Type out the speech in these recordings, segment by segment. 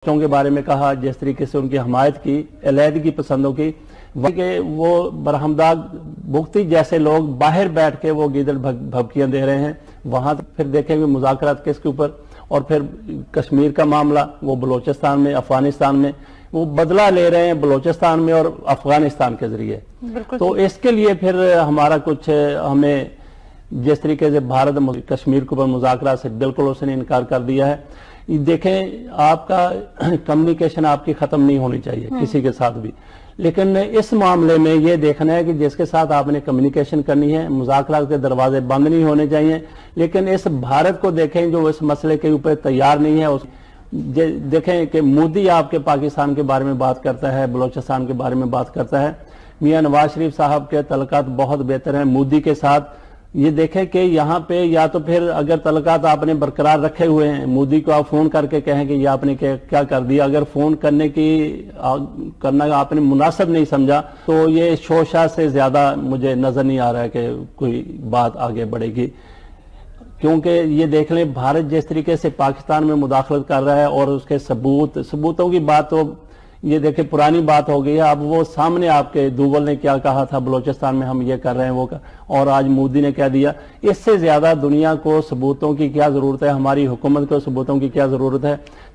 के बारे में कहा, जिस तरीके से उनकी हमायत की, अलहदगी पसंदों की, वो बरहमदाग भुगती जैसे लोग बाहर बैठ के वो गीदड़ भभकियां दे रहे हैं। वहां फिर देखेंगे मुज़ाकरात किसके ऊपर, और फिर कश्मीर का मामला वो बलोचिस्तान में, अफगानिस्तान में वो बदला ले रहे हैं, बलोचिस्तान में और अफगानिस्तान के जरिए। तो इसके लिए फिर हमारा कुछ हमें जिस तरीके से भारत कश्मीर के ऊपर मुज़ाकरात से बिल्कुल उसने इनकार कर दिया है। देखें, आपका कम्युनिकेशन आपकी खत्म नहीं होनी चाहिए किसी के साथ भी, लेकिन इस मामले में ये देखना है कि जिसके साथ आपने कम्युनिकेशन करनी है, मुज़ाकरात के दरवाजे बंद नहीं होने चाहिए। लेकिन इस भारत को देखें जो इस मसले के ऊपर तैयार नहीं है। देखें कि मोदी आपके पाकिस्तान के बारे में बात करता है, बलोचिस्तान के बारे में बात करता है। मियां नवाज शरीफ साहब के तल्लुकात बहुत बेहतर हैं मोदी के साथ। ये देखें कि यहाँ पे या तो फिर अगर तल्लुकात आपने बरकरार रखे हुए हैं, मोदी को आप फोन करके कहें कि ये आपने क्या कर दिया। अगर फोन करना आपने मुनासिब नहीं समझा तो ये शोशा से ज्यादा मुझे नजर नहीं आ रहा है कि कोई बात आगे बढ़ेगी। क्योंकि ये देख लें, भारत जिस तरीके से पाकिस्तान में मुदाखलत कर रहा है और उसके सबूतों की बात तो ये देखें पुरानी बात हो गई है। अब वो सामने आपके दूवल ने क्या कहा था, बलोचिस्तान में हम ये कर रहे हैं और आज मोदी ने कह दिया। इससे ज्यादा दुनिया को सबूतों की क्या जरूरत है, हमारी हुकूमत को सबूतों की क्या जरूरत है।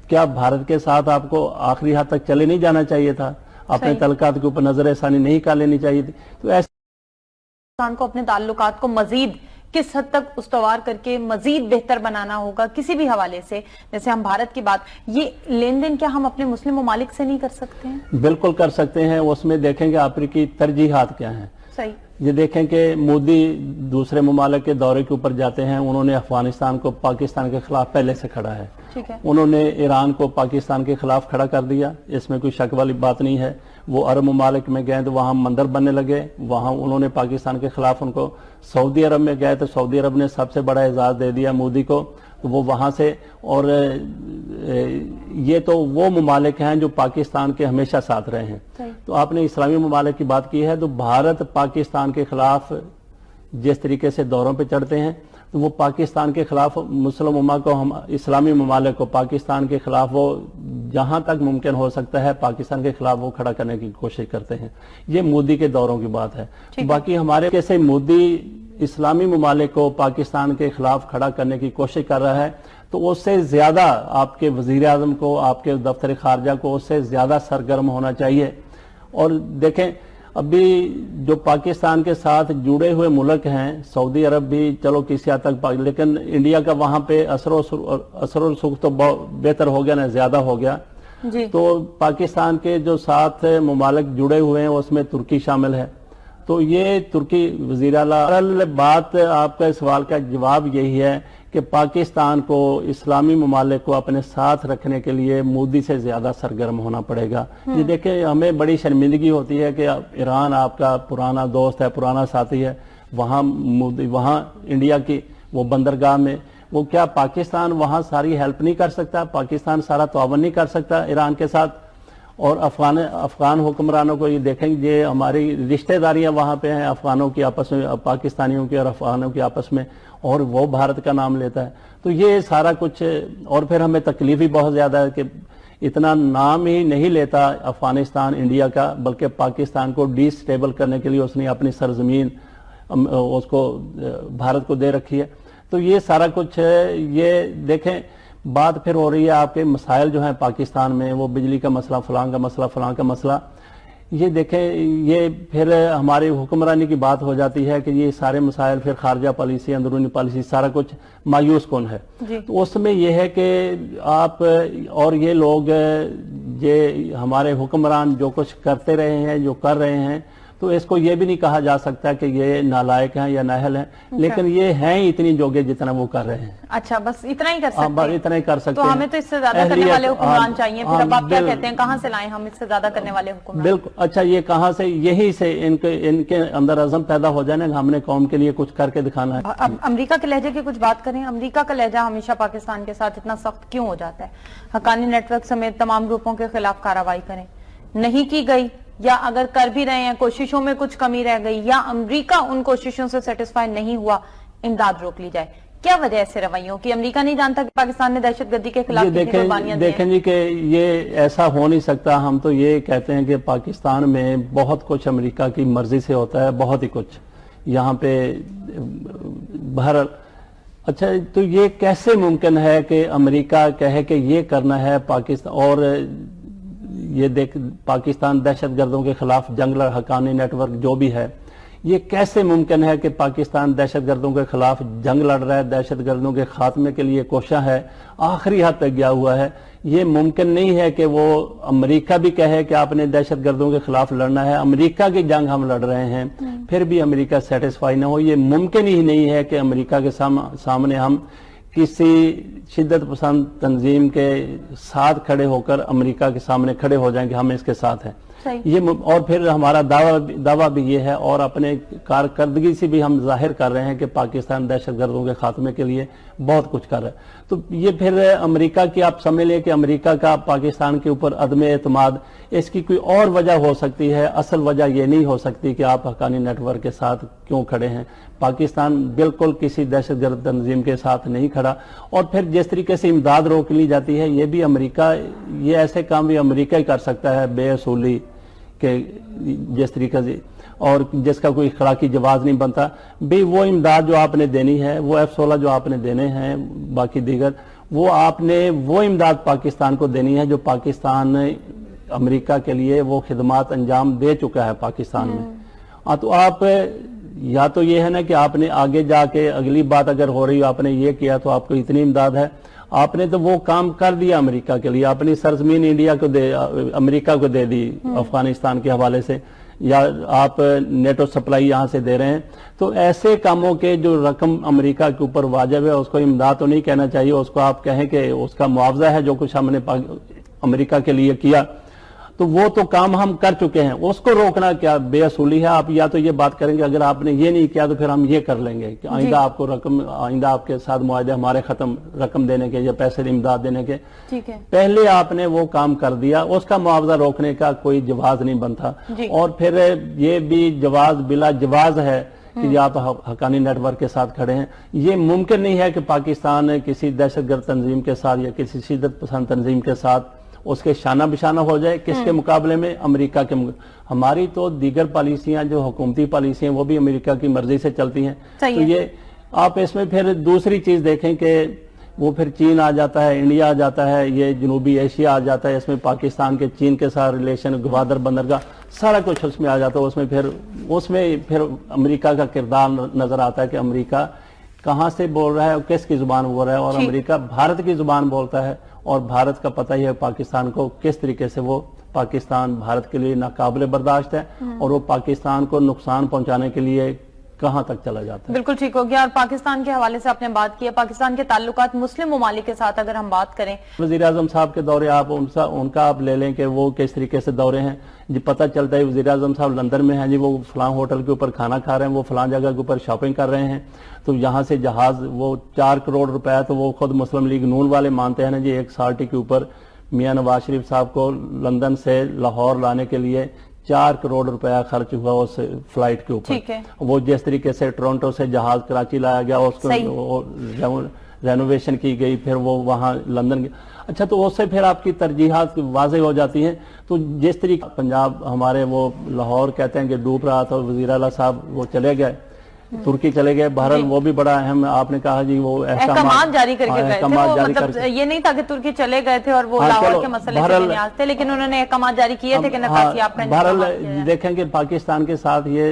क्या भारत के साथ आपको आखिरी हद तक चले नहीं जाना चाहिए था, अपने तल्लुकात के ऊपर नजरसानी नहीं कर लेनी चाहिए थी। तो ऐसे को अपने ताल्लुकात को मजीद किस हद तक उस्तवार करके मजीद बेहतर बनाना होगा किसी भी हवाले से। जैसे हम भारत की बात, ये लेन देन क्या हम अपने मुस्लिम ममालिक से नहीं कर सकते हैं? बिल्कुल कर सकते हैं। उसमें देखेंगे आपकी तरजीहात क्या है। सही, ये देखें कि मोदी दूसरे ममालिक के दौरे के ऊपर जाते हैं। उन्होंने अफगानिस्तान को पाकिस्तान के खिलाफ पहले से खड़ा है, ठीक है। उन्होंने ईरान को पाकिस्तान के खिलाफ खड़ा कर दिया, इसमें कोई शक वाली बात नहीं है। वो अरब ममालिक में गए तो वहां मंदिर बनने लगे, वहां उन्होंने पाकिस्तान के खिलाफ उनको। सऊदी अरब में गए तो सऊदी अरब ने सबसे बड़ा एजाज दे दिया मोदी को, तो वो वहां से। और ये तो वो ममालिक हैं जो पाकिस्तान के हमेशा साथ रहे हैं। तो आपने इस्लामी ममालिक की बात की है, तो भारत पाकिस्तान के खिलाफ जिस तरीके से दौरों पे चढ़ते हैं, तो वो पाकिस्तान के खिलाफ मुस्लिम उम्मा को, हम इस्लामी ममालिक को पाकिस्तान के खिलाफ वो जहां तक मुमकिन हो सकता है पाकिस्तान के खिलाफ वो खड़ा करने की कोशिश करते हैं। ये मोदी के दौरों की बात है। बाकी हमारे कैसे मोदी इस्लामी ममालिक को पाकिस्तान के खिलाफ खड़ा करने की कोशिश कर रहा है, तो उससे ज्यादा आपके वजीर आजम को, आपके दफ्तर खारजा को उससे ज्यादा सरगर्म होना चाहिए। और देखें, अभी जो पाकिस्तान के साथ जुड़े हुए मुल्क हैं, सऊदी अरब भी चलो किसी हद तक, लेकिन इंडिया का वहां पे असर सुख तो बेहतर हो गया ना, ज्यादा हो गया जी। तो पाकिस्तान के जो साथ ममालिक जुड़े हुए हैं उसमें तुर्की शामिल है। तो ये तुर्की वज़ीर आला, बात आपका सवाल का जवाब यही है कि पाकिस्तान को, इस्लामी ममालिक को अपने साथ रखने के लिए मोदी से ज्यादा सरगर्म होना पड़ेगा। ये देखिए, हमें बड़ी शर्मिंदगी होती है कि ईरान आपका पुराना दोस्त है, पुराना साथी है, वहां इंडिया की वो बंदरगाह में वो क्या पाकिस्तान वहां सारी हेल्प नहीं कर सकता, पाकिस्तान सारा तावन नहीं कर सकता ईरान के साथ। और अफगान हुक्मरानों को ये देखेंगे, ये हमारी रिश्तेदारियां वहां पे हैं अफगानों की आपस में, पाकिस्तानियों की और अफगानों की आपस में, और वो भारत का नाम लेता है। तो ये सारा कुछ, और फिर हमें तकलीफ भी बहुत ज्यादा है कि इतना नाम ही नहीं लेता अफगानिस्तान इंडिया का, बल्कि पाकिस्तान को डिस्टेबल करने के लिए उसने अपनी सरजमीन उसको भारत को दे रखी है। तो ये सारा कुछ है। ये देखें, बात फिर हो रही है आपके मसाइल जो हैं पाकिस्तान में, वो बिजली का मसला, फलां का मसला, फलां का मसला। ये देखें, ये फिर हमारी हुक्मरानी की बात हो जाती है कि ये सारे मसाइल फिर खारजा पॉलिसी, अंदरूनी पॉलिसी, सारा कुछ मायूस कौन है। तो उसमें यह है कि आप और ये लोग, ये हमारे हुक्मरान जो कुछ करते रहे हैं, जो कर रहे हैं, तो इसको ये भी नहीं कहा जा सकता कि ये नालायक हैं या नाहल हैं, लेकिन ये हैं इतनी जोगे जितना वो कर रहे हैं। अच्छा, बस इतना ही कर सकते हैं? इतना ही कर सकते हैं। तो हमें तो इससे ज्यादा करने वाले हुक्मरान चाहिए। फिर अब आप क्या कहते हैं, कहां से लाएं हम इससे ज्यादा करने वाले हुक्मरान? बिल्कुल, अच्छा, ये कहां से, यही से इनके अंदर अज़म पैदा हो जाए ना, हमने कौम के लिए कुछ करके दिखाना है। अब अमेरिका के लहजे की कुछ बात करें। अमेरिका का लहजा हमेशा पाकिस्तान के साथ इतना सख्त क्यों हो जाता है? हक्कानी नेटवर्क समेत तमाम ग्रुपों के खिलाफ कार्रवाई करें, नहीं की गई, या अगर कर भी रहे हैं कोशिशों में कुछ कमी रह गई, या अमेरिका उन कोशिशों से सेटिस्फाई नहीं हुआ, इमदाद रोक ली जाए। क्या वजह है ऐसे रवैयों की? अमेरिका नहीं जानता कि पाकिस्तान ने दहशत गर्दी के खिलाफ कितनी कुर्बानियां दी हैं? देखें जी कि ये ऐसा हो नहीं सकता। हम तो ये कहते हैं कि पाकिस्तान में बहुत कुछ अमेरिका की मर्जी से होता है, बहुत ही कुछ यहाँ पे बहरहाल। अच्छा, तो ये कैसे मुमकिन है कि अमेरिका कहे कि ये करना है पाकिस्तान, और ये देख पाकिस्तान दहशतगर्दों के खिलाफ जंग लड़, हक्कानी नेटवर्क जो भी है, ये कैसे मुमकिन है कि पाकिस्तान दहशतगर्दों के खिलाफ जंग लड़ रहा है, दहशतगर्दों के खात्मे के लिए कोशिश है, आखिरी हद तक गया हुआ है। ये मुमकिन नहीं है कि वो अमेरिका भी कहे कि आपने दहशतगर्दों के खिलाफ लड़ना है, अमेरिका की जंग हम लड़ रहे हैं, फिर भी अमेरिका सेटिस्फाई ना हो। ये मुमकिन ही नहीं है कि अमेरिका के सामने हम किसी शिद्दत पसंद तंजीम के साथ खड़े होकर अमेरिका के सामने खड़े हो जाएं कि हम इसके साथ हैं। ये और फिर हमारा दावा भी ये है, और अपने कारकर्दगी से भी हम जाहिर कर रहे हैं कि पाकिस्तान दहशतगर्दों के खात्मे के लिए बहुत कुछ कर रहा है। तो ये फिर अमेरिका की, आप समझ लें कि अमेरिका का पाकिस्तान के ऊपर अदम एतमाद, इसकी कोई और वजह हो सकती है। असल वजह ये नहीं हो सकती कि आप हक्कानी नेटवर्क के साथ क्यों खड़े हैं। पाकिस्तान बिल्कुल किसी दहशतगर्द तंजीम के साथ नहीं खड़ा। और फिर जिस तरीके से इमदाद रोक ली जाती है, ये भी अमेरिका, ये ऐसे काम भी अमेरिका ही कर सकता है बेअसूली के जिस तरीके से, और जिसका कोई इखलाकी जवाब नहीं बनता। भाई वो इमदाद जो आपने देनी है, वो F-16 जो आपने देने हैं, बाकी दीगर, वो आपने वो इमदाद पाकिस्तान को देनी है जो पाकिस्तान अमेरिका के लिए वो खिदमात अंजाम दे चुका है पाकिस्तान में। तो आप या तो ये है ना कि आपने आगे जाके अगली बात अगर हो रही हो, आपने ये किया तो आपको इतनी इमदाद है, आपने तो वो काम कर दिया अमेरिका के लिए, अपनी सरजमीन इंडिया को अमेरिका को दे दी अफगानिस्तान के हवाले से, या आप नेटो सप्लाई यहां से दे रहे हैं। तो ऐसे कामों के जो रकम अमेरिका के ऊपर वाजिब है, उसको इमदाद तो नहीं कहना चाहिए, उसको आप कहें कि उसका मुआवजा है जो कुछ हमने अमेरिका के लिए किया। तो वो तो काम हम कर चुके हैं, उसको रोकना क्या बेअसूली है। आप या तो ये बात करेंगे अगर आपने ये नहीं किया तो फिर हम ये कर लेंगे कि आइंदा आपको रकम, आइंदा आपके साथ मुआहदे हमारे खत्म, रकम देने के या पैसे इमदाद देने के। ठीक है, पहले आपने वो काम कर दिया, उसका मुआवजा रोकने का कोई जवाज नहीं बनता। और फिर ये भी जवाज बिला जवाज है कि आप हक्कानी नेटवर्क के साथ खड़े हैं। ये मुमकिन नहीं है कि पाकिस्तान किसी दहशतगर्द तंजीम के साथ या किसी शिद्दत पसंद तंजीम के साथ उसके शाना बिशाना हो जाए। किसके मुकाबले में? अमेरिका के। हमारी तो दीगर पॉलिसियां जो हुकूमती पॉलिसियां वो भी अमेरिका की मर्जी से चलती हैं। तो ये आप इसमें फिर दूसरी चीज देखें कि वो फिर चीन आ जाता है, इंडिया आ जाता है, ये जनूबी एशिया आ जाता है, इसमें पाकिस्तान के चीन के साथ रिलेशन, ग्वादर बंदरगाह, सारा कुछ उसमें आ जाता है। उसमें फिर अमेरिका का किरदार नजर आता है कि अमेरिका कहाँ से बोल रहा है और किसकी जुबान बोल रहा है। और अमेरिका भारत की जुबान बोलता है, और भारत का पता ही है पाकिस्तान को किस तरीके से वो पाकिस्तान भारत के लिए नाकाबिले बर्दाश्त है, और वो पाकिस्तान को नुकसान पहुंचाने के लिए कहां तक चला जाता है। बिल्कुल ठीक हो गया। और पाकिस्तान के हवाले से आपने बात की है, पाकिस्तान के ताल्लुकात मुस्लिम ममालिक के साथ अगर हम बात करें, वजीर आजम साहब के दौरे आप उनका आप ले लें कि वो किस तरीके से दौरे हैं जी। पता चलता है वजीर आजम साहब लंदन में हैं जी, वो फलां होटल के ऊपर खाना खा रहे हैं, वो फलां जगह के ऊपर शॉपिंग कर रहे हैं। तो यहाँ से जहाज वो 4 करोड़ रुपया, तो वो खुद मुस्लिम लीग नून वाले मानते हैं ना जी, एक साल्टी के ऊपर मियां नवाज शरीफ साहब को लंदन से लाहौर लाने के लिए 4 करोड़ रुपया खर्च हुआ उस फ्लाइट के ऊपर। वो जिस तरीके से टोरंटो से जहाज कराची लाया गया, उसको रेनोवेशन की गई, फिर वो वहां लंदन। अच्छा, तो उससे फिर आपकी तरजीहात वाज़ेह हो जाती हैं। तो जिस तरीके पंजाब हमारे वो लाहौर कहते हैं कि डूब रहा था, वज़ीर आला साहब वो चले गए, तुर्की चले गए। बहरहाल वो भी बड़ा अहम, आपने कहा जी वो अहकाम जारी करके गए थे। वो मतलब ये नहीं था कि तुर्की चले गए थे और वो लाहौर के मसले से नियाज थे, लेकिन उन्होंने अहकाम जारी किए थे कि नकासी आपका। बहरहाल देखेंगे पाकिस्तान के साथ ये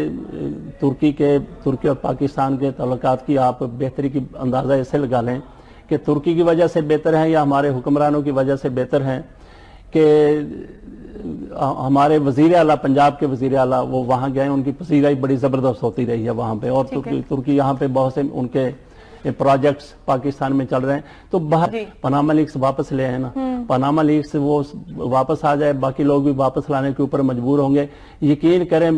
तुर्की और पाकिस्तान के ताल्लुकात की आप बेहतरी की अंदाजा इससे लगा लें कि तुर्की की वजह से बेहतर है या हमारे हुक्मरानों की वजह से बेहतर है कि हमारे वजीर आला, पंजाब के वजीर आला वो वहां गए, उनकी पसीराई बड़ी जबरदस्त होती रही है वहां पे। और तुर्की यहाँ पे बहुत से उनके प्रोजेक्ट्स पाकिस्तान में चल रहे हैं। तो बाहर पनामा लीग्स वापस ले आए ना, पनामा लीग्स वो वापस आ जाए, बाकी लोग भी वापस लाने के ऊपर मजबूर होंगे। यकीन करें,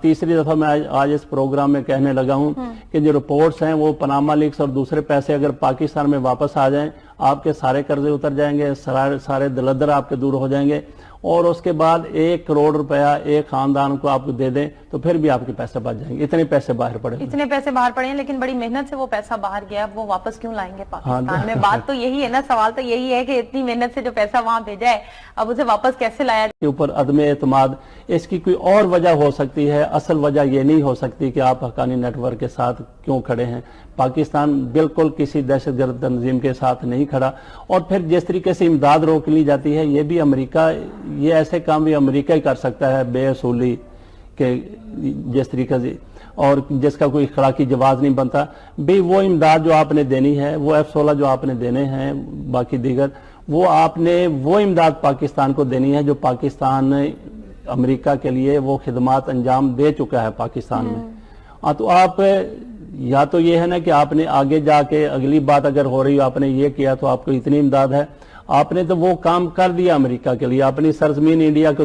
तीसरी दफा मैं आज इस प्रोग्राम में कहने लगा हूं कि जो रिपोर्ट्स हैं वो पनामा लीग्स और दूसरे पैसे अगर पाकिस्तान में वापस आ जाएं, आपके सारे कर्जे उतर जाएंगे, सारे दलदर आपके दूर हो जाएंगे, और उसके बाद 1 करोड़ रुपया एक खानदान को आप दे दें तो फिर भी आपके पैसे बच जाएंगे। इतने पैसे बाहर पड़े, इतने पैसे बाहर पड़े हैं, लेकिन बड़ी मेहनत से वो पैसा बाहर गया, वो वापस क्यों लाएंगे पाकिस्तान में? बात तो यही है ना, सवाल तो यही है कि इतनी मेहनत से जो पैसा वहां भेजा है, अब उसे वापस कैसे लाया के ऊपर अदम एतमाद। इसकी कोई और वजह हो सकती है, असल वजह ये नहीं हो सकती कि आप हक्कानी नेटवर्क के साथ क्यों खड़े हैं। पाकिस्तान बिल्कुल किसी दहशतगर्द तंजीम के साथ नहीं खड़ा। और फिर जिस तरीके से इमदाद रोक ली जाती है, ये भी अमेरिका, ये ऐसे काम भी अमेरिका ही कर सकता है बेअसूली के जिस तरीके से, और जिसका कोई इखलाकी जवाब नहीं बनता। भाई वो इमदाद जो आपने देनी है, वो F-16 जो आपने देने हैं, बाकी दीगर, वो आपने वो इमदाद पाकिस्तान को देनी है जो पाकिस्तान अमेरिका के लिए वो खिदमात अंजाम दे चुका है पाकिस्तान में। तो आप या तो ये है ना कि आपने आगे जाके अगली बात अगर हो रही हो, आपने ये किया तो आपको इतनी इमदाद है, आपने तो वो काम कर दिया अमेरिका के लिए, अपनी सरजमीन इंडिया को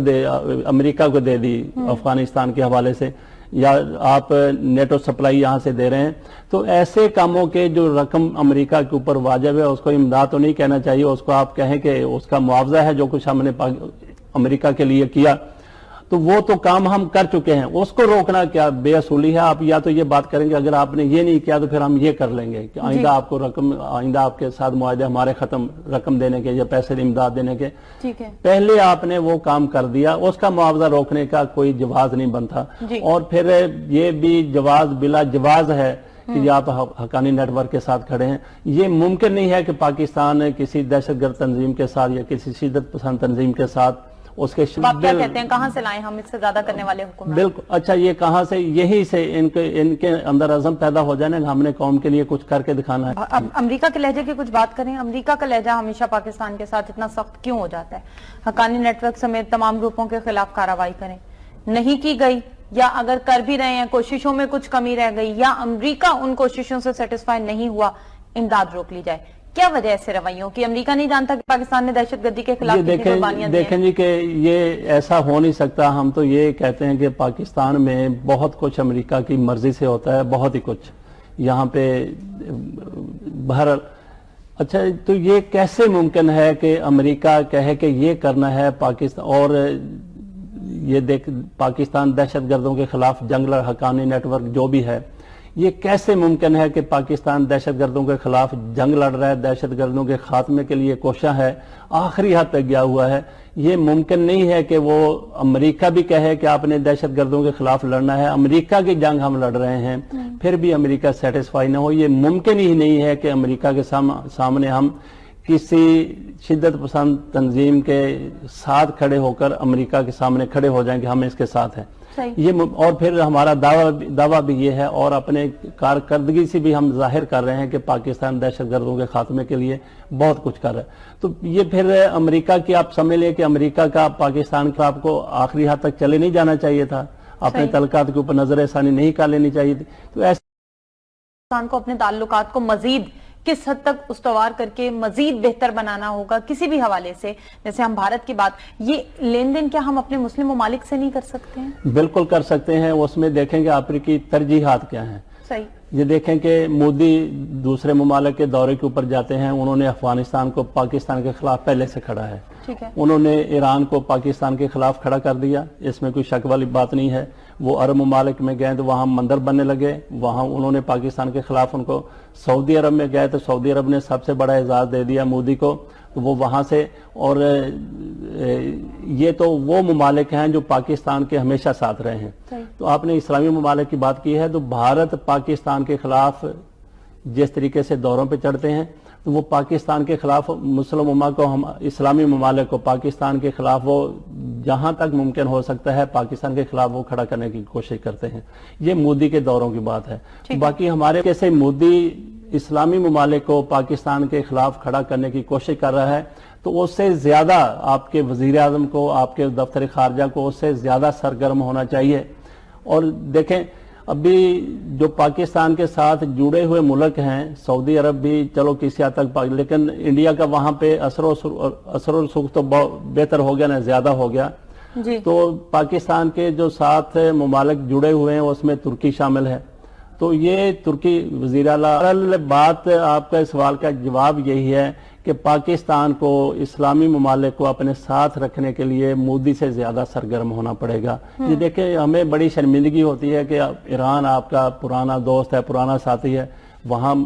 अमेरिका को दे दी अफगानिस्तान के हवाले से, या आप नेटो सप्लाई यहां से दे रहे हैं। तो ऐसे कामों के जो रकम अमेरिका के ऊपर वाजिब है, उसको इमदाद तो नहीं कहना चाहिए, उसको आप कहें कि उसका मुआवजा है जो कुछ हमने अमेरिका के लिए किया, तो वो तो काम हम कर चुके हैं, उसको रोकना क्या बेअसूली है। आप या तो ये बात करेंगे अगर आपने ये नहीं किया तो फिर हम ये कर लेंगे कि आइंदा आपको रकम, आइंदा आपके साथ मुआहदे हमारे खत्म रकम देने के या पैसे इमदाद देने के। ठीक है, पहले आपने वो काम कर दिया, उसका मुआवजा रोकने का कोई जवाज नहीं बनता। और फिर ये भी जवाज बिला जवाज है कि आप हक्कानी नेटवर्क के साथ खड़े हैं। ये मुमकिन नहीं है कि पाकिस्तान किसी दहशतगर्द तंजीम के साथ या किसी शिद्दत पसंद तंजीम के साथ उसके आप क्या कहते हैं, कहां से लाए हम इससे ज्यादा करने वाले हुक्मरान? बिल्कुल, अच्छा ये कहां से, यही से इनके अंदर अज़म पैदा हो जाए ना, हमने कौम के लिए कुछ करके दिखाना है। अब अमेरिका के लहजे की कुछ बात करें। अमेरिका का लहजा हमेशा पाकिस्तान के साथ इतना सख्त क्यों हो जाता है? हक्कानी नेटवर्क समेत तमाम ग्रुपों के खिलाफ कार्रवाई करें, नहीं की गई, या अगर कर भी रहे हैं कोशिशों में कुछ कमी रह गई, या अमेरिका उन कोशिशों से सेटिस्फाई नहीं हुआ, इमदाद रोक ली जाए। क्या वजह ऐसे रवैयों की? अमेरिका नहीं जानता कि पाकिस्तान ने दहशतगर्दी के खिलाफ देखें जी कि ये ऐसा हो नहीं सकता। हम तो ये कहते हैं कि पाकिस्तान में बहुत कुछ अमेरिका की मर्जी से होता है, बहुत ही कुछ यहाँ पे बाहर। अच्छा, तो ये कैसे मुमकिन है कि अमेरिका कहे कि ये करना है पाकिस्तान, और ये देख पाकिस्तान दहशतगर्दों के खिलाफ जंग लड़, हक्कानी नेटवर्क जो भी है, ये कैसे मुमकिन है कि पाकिस्तान दहशतगर्दों के खिलाफ जंग लड़ रहा है, दहशतगर्दों के खात्मे के लिए कोशिश है, आखिरी हद तक गया हुआ है। ये मुमकिन नहीं है कि वो अमेरिका भी कहे कि आपने दहशतगर्दों के खिलाफ लड़ना है, अमेरिका की जंग हम लड़ रहे हैं, फिर भी अमेरिका सेटिस्फाई ना हो। ये मुमकिन ही नहीं है कि अमेरिका के सामने हम किसी शिद्दत पसंद तंजीम के साथ खड़े होकर अमेरिका के सामने खड़े हो जाएं कि हम इसके साथ हैं। ये और फिर हमारा दावा भी ये है, और अपने कारकर्दगी से भी हम जाहिर कर रहे हैं कि पाकिस्तान दहशतगर्दों के खात्मे के लिए बहुत कुछ कर रहा है। तो ये फिर अमेरिका की आप समझ लें कि अमेरिका का पाकिस्तान का आपको आखिरी हद तक चले नहीं जाना चाहिए था, अपने तलकात के ऊपर नजरसानी नहीं कर लेनी चाहिए थी। तो ऐसे पाकिस्तान को अपने ताल्लुकात को मजीद किस हद तक उस्तवार करके मजीद बेहतर बनाना होगा किसी भी हवाले से? जैसे हम भारत की बात, ये लेन देन क्या हम अपने मुस्लिम ममालिक से नहीं कर सकते हैं? बिल्कुल कर सकते हैं। उसमें देखेंगे आपकी तरजीहात क्या हैं। सही, ये देखें कि मोदी दूसरे ममालिक के दौरे के ऊपर जाते हैं, उन्होंने अफगानिस्तान को पाकिस्तान के खिलाफ पहले से खड़ा है, ठीक है। उन्होंने ईरान को पाकिस्तान के खिलाफ खड़ा कर दिया, इसमें कोई शक वाली बात नहीं है। वो अरब ममालिक में गए तो वहां मंदिर बनने लगे, वहां उन्होंने पाकिस्तान के खिलाफ उनको, सऊदी अरब में गए तो सऊदी अरब ने सबसे बड़ा एजाज दे दिया मोदी को, तो वो वहां से, और ये तो वो ममालिक हैं जो पाकिस्तान के हमेशा साथ रहे हैं। तो आपने इस्लामी ममालिक की बात की है, तो भारत पाकिस्तान के खिलाफ जिस तरीके से दौरों पे चढ़ते हैं, तो वो पाकिस्तान के खिलाफ मुस्लिम उम्मा को, हम इस्लामी ममालिक को पाकिस्तान के खिलाफ वो जहां तक मुमकिन हो सकता है पाकिस्तान के खिलाफ वो खड़ा करने की कोशिश करते हैं। ये मोदी के दौरों की बात है। बाकी हमारे कैसे मोदी इस्लामी ममालिक को पाकिस्तान के खिलाफ खड़ा करने की कोशिश कर रहा है, तो उससे ज्यादा आपके वजीर आजम को, आपके दफ्तर खारजा को उससे ज्यादा सरगर्म होना चाहिए। और देखें, अभी जो पाकिस्तान के साथ जुड़े हुए मुल्क हैं, सऊदी अरब भी चलो किसी हद तक, लेकिन इंडिया का वहां पे असर सुख तो बेहतर हो गया ना, ज्यादा हो गया जी। तो पाकिस्तान के जो साथ ममालिक जुड़े हुए हैं उसमें तुर्की शामिल है। तो ये तुर्की वज़ीर आला, बात आपका सवाल का जवाब यही है कि पाकिस्तान को, इस्लामी ममालिक को अपने साथ रखने के लिए मोदी से ज्यादा सरगर्म होना पड़ेगा। ये देखें, हमें बड़ी शर्मिंदगी होती है कि ईरान आपका पुराना दोस्त है, पुराना साथी है, वहां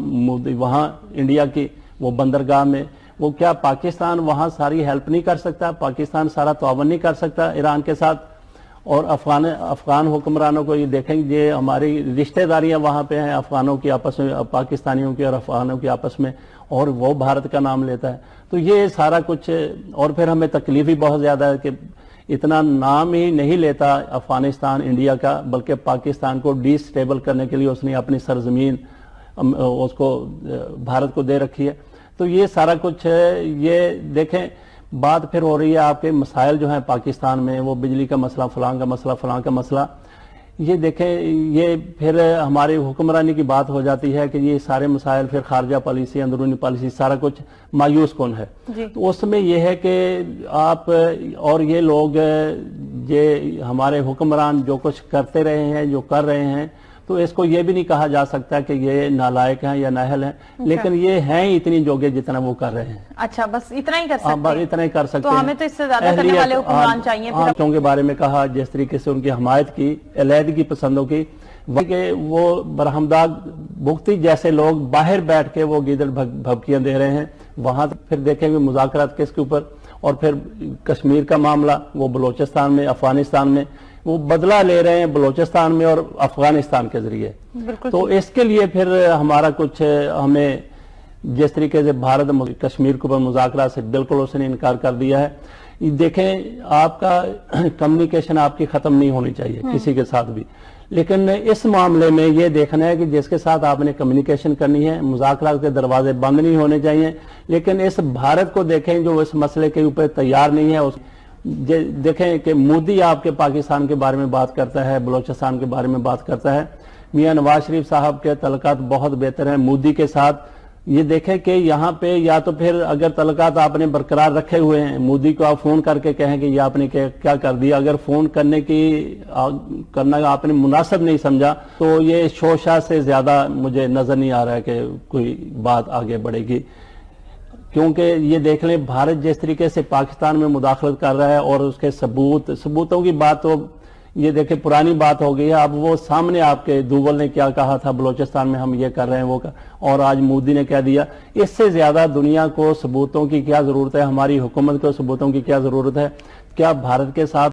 इंडिया की वो बंदरगाह में वो क्या पाकिस्तान वहां सारी हेल्प नहीं कर सकता? पाकिस्तान सारा ताउन नहीं कर सकता ईरान के साथ? और अफगान हुक्मरानों को ये देखेंगे, ये हमारी रिश्तेदारियां वहां पे हैं अफगानों की आपस में, पाकिस्तानियों की और अफगानों की आपस में, और वो भारत का नाम लेता है। तो ये सारा कुछ, और फिर हमें तकलीफ भी बहुत ज्यादा है कि इतना नाम ही नहीं लेता अफगानिस्तान इंडिया का, बल्कि पाकिस्तान को डिस्टेबल करने के लिए उसने अपनी सरजमीन उसको भारत को दे रखी है। तो ये सारा कुछ ये देखें, बात फिर हो रही है आपके मसाइल जो हैं पाकिस्तान में, वो बिजली का मसला, फलां का मसला, फलां का मसला। ये देखें, ये फिर हमारी हुक्मरानी की बात हो जाती है कि ये सारे मसाइल, फिर खारजा पॉलिसी, अंदरूनी पॉलिसी, सारा कुछ मायूस कौन है। तो उसमें यह है कि आप और ये लोग, ये हमारे हुक्मरान जो कुछ करते रहे हैं, जो कर रहे हैं, तो इसको ये भी नहीं कहा जा सकता कि ये नालायक हैं या नाहल हैं, लेकिन ये हैं इतनी जोगे जितना वो कर रहे हैं। अच्छा, बस इतना ही कर सकते हैं? इतना ही कर सकते तो हमें तो इससे ज्यादा करने वाले हुक्मरान चाहिए। आंखों के बारे में कहा, जिस तरीके से उनकी हमायत की, अलहदगी पसंदों की, वो बरहमदाग भुगती जैसे लोग बाहर बैठ के वो गीदड़ भभकियां दे रहे हैं, वहां फिर देखेंगे मुज़ाकरात किसके ऊपर, और फिर कश्मीर का मामला, वो बलोचिस्तान में, अफगानिस्तान में वो बदला ले रहे हैं, बलोचिस्तान में और अफगानिस्तान के जरिए। तो इसके लिए फिर हमारा कुछ, हमें जिस तरीके से भारत कश्मीर के ऊपर मुज़ाकरा से बिल्कुल उसने इनकार कर दिया है। देखें, आपका कम्युनिकेशन आपकी खत्म नहीं होनी चाहिए किसी के साथ भी, लेकिन इस मामले में ये देखना है कि जिसके साथ आपने कम्युनिकेशन करनी है, मुज़ाकरा के दरवाजे बंद नहीं होने चाहिए। लेकिन इस भारत को देखें जो इस मसले के ऊपर तैयार नहीं है। देखें कि मोदी आपके पाकिस्तान के बारे में बात करता है, बलोचिस्तान के बारे में बात करता है। मियां नवाज शरीफ साहब के तल्लुकात बहुत बेहतर हैं मोदी के साथ। ये देखें कि यहाँ पे या तो फिर अगर तल्लुकात आपने बरकरार रखे हुए हैं, मोदी को आप फोन करके कहें कि ये आपने क्या कर दिया। अगर फोन करना आपने मुनासिब नहीं समझा, तो ये शोशा से ज्यादा मुझे नजर नहीं आ रहा है कि कोई बात आगे बढ़ेगी। क्योंकि ये देख लें, भारत जिस तरीके से पाकिस्तान में मुदाखलत कर रहा है, और उसके सबूतों की बात तो ये देखें पुरानी बात हो गई है। अब वो सामने आपके दूवल ने क्या कहा था, बलोचिस्तान में हम ये कर रहे हैं, वो कर, और आज मोदी ने क्या दिया। इससे ज्यादा दुनिया को सबूतों की क्या जरूरत है, हमारी हुकूमत को सबूतों की क्या जरूरत है। क्या भारत के साथ